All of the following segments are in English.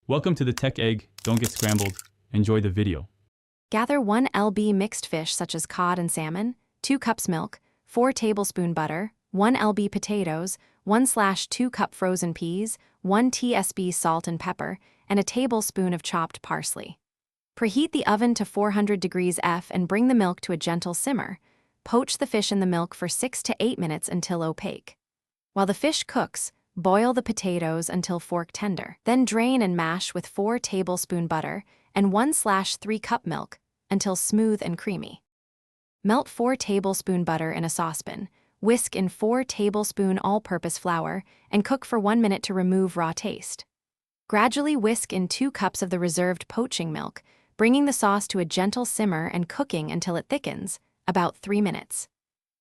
Welcome to the Tech Egg. Don't get scrambled. Enjoy the video. Gather 1 lb mixed fish such as cod and salmon, 2 cups milk, 4 tablespoon butter, 1 lb potatoes, 1/2 cup frozen peas, 1 tsp salt and pepper, and a tablespoon of chopped parsley. Preheat the oven to 400 degrees F and bring the milk to a gentle simmer. Poach the fish in the milk for 6 to 8 minutes until opaque. While the fish cooks, boil the potatoes until fork tender. Then drain and mash with 4 tablespoon butter and 1/3 cup milk until smooth and creamy. Melt 4 tablespoon butter in a saucepan, whisk in 4 tablespoon all-purpose flour, and cook for 1 minute to remove raw taste. Gradually whisk in 2 cups of the reserved poaching milk, bringing the sauce to a gentle simmer and cooking until it thickens, about 3 minutes.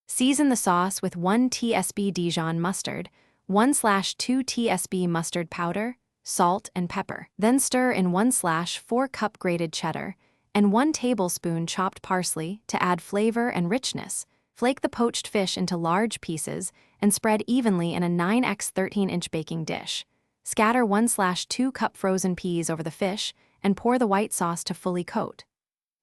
Season the sauce with 1 tsp Dijon mustard, 1/2 tsp mustard powder, salt, and pepper. Then stir in 1/4 cup grated cheddar and 1 tablespoon chopped parsley to add flavor and richness. Flake the poached fish into large pieces and spread evenly in a 9x 13-inch baking dish. Scatter 1/2 cup frozen peas over the fish and pour the white sauce to fully coat.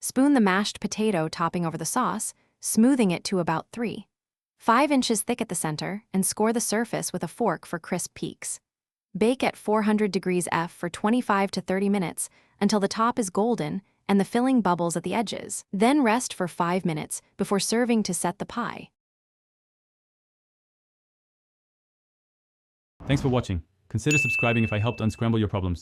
Spoon the mashed potato topping over the sauce, smoothing it to about 3.5 inches thick at the center, and score the surface with a fork for crisp peaks. Bake at 400 degrees F for 25 to 30 minutes until the top is golden and the filling bubbles at the edges. Then rest for 5 minutes before serving to set the pie. Thanks for watching. Consider subscribing if I helped unscramble your problems.